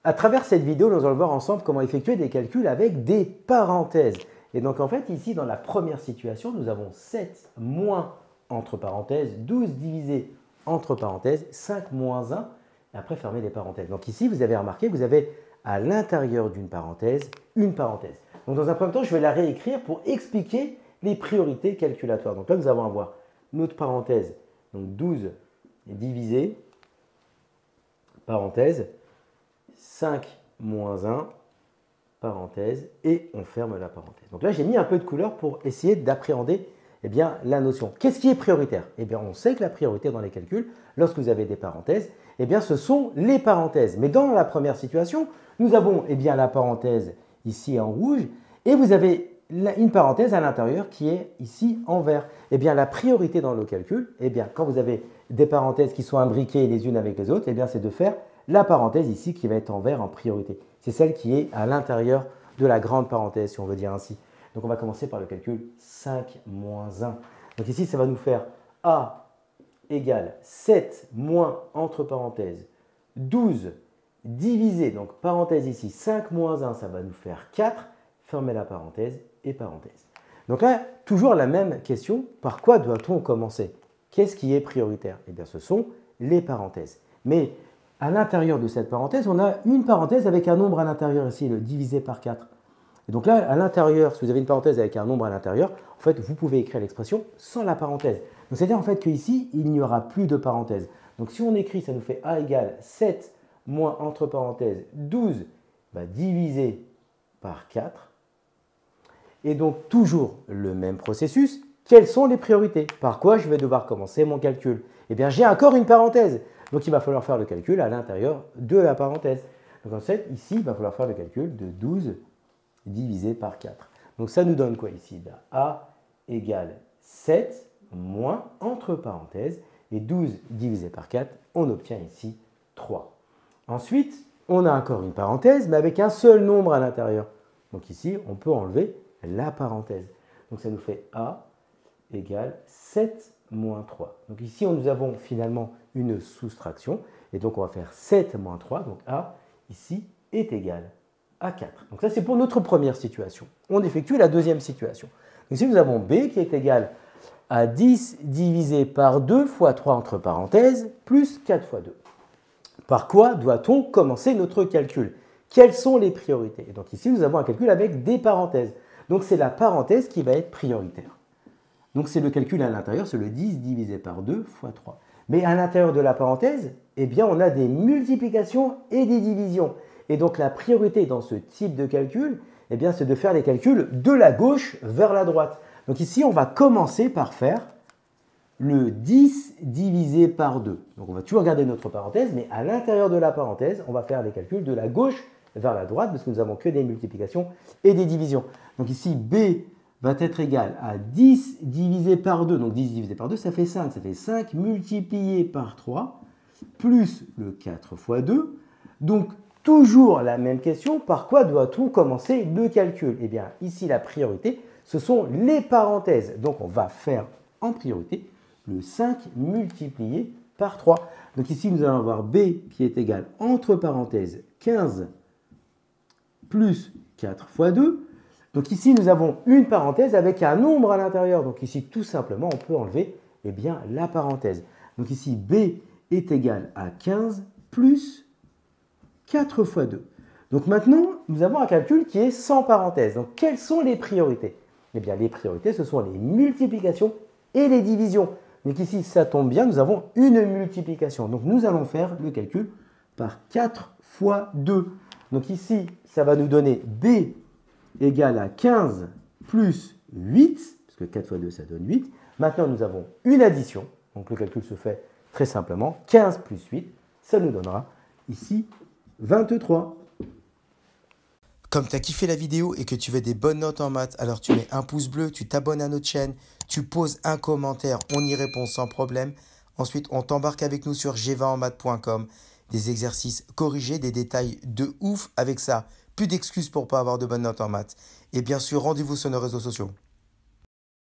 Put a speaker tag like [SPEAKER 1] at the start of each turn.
[SPEAKER 1] À travers cette vidéo, nous allons voir ensemble comment effectuer des calculs avec des parenthèses. Et donc en fait, ici, dans la première situation, nous avons 7 moins entre parenthèses, 12 divisé entre parenthèses, 5 moins 1, et après fermer les parenthèses. Donc ici, vous avez remarqué, vous avez à l'intérieur d'une parenthèse, une parenthèse. Donc dans un premier temps, je vais la réécrire pour expliquer les priorités calculatoires. Donc là, nous allons avoir notre parenthèse, donc 12 divisé, parenthèse, 5 moins 1, parenthèse, et on ferme la parenthèse. Donc là, j'ai mis un peu de couleur pour essayer d'appréhender la notion. Qu'est-ce qui est prioritaire? On sait que la priorité dans les calculs, lorsque vous avez des parenthèses, ce sont les parenthèses. Mais dans la première situation, nous avons la parenthèse ici en rouge, et vous avez une parenthèse à l'intérieur qui est ici en vert. La priorité dans le calcul, quand vous avez des parenthèses qui sont imbriquées les unes avec les autres, c'est de faire la parenthèse ici qui va être en vert en priorité. C'est celle qui est à l'intérieur de la grande parenthèse, si on veut dire ainsi. Donc on va commencer par le calcul 5 moins 1. Donc ici, ça va nous faire A égale 7 moins entre parenthèses 12 divisé, donc parenthèse ici, 5 moins 1, ça va nous faire 4. Fermez la parenthèse et parenthèse. Donc là, toujours la même question, par quoi doit-on commencer? Qu'est-ce qui est prioritaire? Ce sont les parenthèses. Mais à l'intérieur de cette parenthèse, on a une parenthèse avec un nombre à l'intérieur ici, le divisé par 4. Et donc là, à l'intérieur, si vous avez une parenthèse avec un nombre à l'intérieur, en fait, vous pouvez écrire l'expression sans la parenthèse. Donc c'est-à-dire en fait qu'ici, il n'y aura plus de parenthèse. Donc si on écrit, ça nous fait A égale 7 moins entre parenthèses 12 divisé par 4. Et donc toujours le même processus. Quelles sont les priorités? Par quoi je vais devoir commencer mon calcul? J'ai encore une parenthèse. Donc il va falloir faire le calcul à l'intérieur de la parenthèse. Donc en fait, ici, il va falloir faire le calcul de 12 divisé par 4. Donc ça nous donne quoi ici? A égale 7 moins entre parenthèses et 12 divisé par 4, on obtient ici 3. Ensuite, on a encore une parenthèse, mais avec un seul nombre à l'intérieur. Donc ici, on peut enlever la parenthèse. Donc ça nous fait A égale 7 moins 3. Donc ici, nous avons finalement une soustraction. Et donc, on va faire 7 moins 3. Donc A, ici, est égal à 4. Donc ça, c'est pour notre première situation. On effectue la deuxième situation. Ici, nous avons B qui est égal à 10 divisé par 2 fois 3 entre parenthèses, plus 4 fois 2. Par quoi doit-on commencer notre calcul? Quelles sont les priorités? Et donc ici, nous avons un calcul avec des parenthèses. Donc c'est la parenthèse qui va être prioritaire. Donc c'est le calcul à l'intérieur, c'est le 10 divisé par 2 fois 3. Mais à l'intérieur de la parenthèse, on a des multiplications et des divisions. Et donc la priorité dans ce type de calcul, c'est de faire les calculs de la gauche vers la droite. Donc ici, on va commencer par faire le 10 divisé par 2. Donc on va toujours garder notre parenthèse, mais à l'intérieur de la parenthèse, on va faire les calculs de la gauche vers la droite, parce que nous n'avons que des multiplications et des divisions. Donc ici, B va être égal à 10 divisé par 2. Donc 10 divisé par 2, ça fait 5. Ça fait 5 multiplié par 3, plus le 4 fois 2. Donc toujours la même question, par quoi doit-on commencer le calcul? Ici, la priorité, ce sont les parenthèses. Donc on va faire en priorité le 5 multiplié par 3. Donc ici, nous allons avoir B qui est égal, entre parenthèses, 15 plus 4 fois 2. Donc ici, nous avons une parenthèse avec un nombre à l'intérieur. Donc ici, tout simplement, on peut enlever la parenthèse. Donc ici, B est égal à 15 plus 4 fois 2. Donc maintenant, nous avons un calcul qui est sans parenthèse. Donc quelles sont les priorités? Les priorités, ce sont les multiplications et les divisions. Donc ici, ça tombe bien, nous avons une multiplication. Donc nous allons faire le calcul par 4 fois 2. Donc ici, ça va nous donner B égale à 15 plus 8, parce que 4 fois 2, ça donne 8. Maintenant, nous avons une addition. Donc le calcul se fait très simplement. 15 plus 8, ça nous donnera ici 23.
[SPEAKER 2] Comme tu as kiffé la vidéo et que tu veux des bonnes notes en maths, alors tu mets un pouce bleu, tu t'abonnes à notre chaîne, tu poses un commentaire, on y répond sans problème. Ensuite, on t'embarque avec nous sur g20enmaths.com. Des exercices corrigés, des détails de ouf avec ça. Plus d'excuses pour pas avoir de bonnes notes en maths. Et bien sûr, rendez-vous sur nos réseaux sociaux.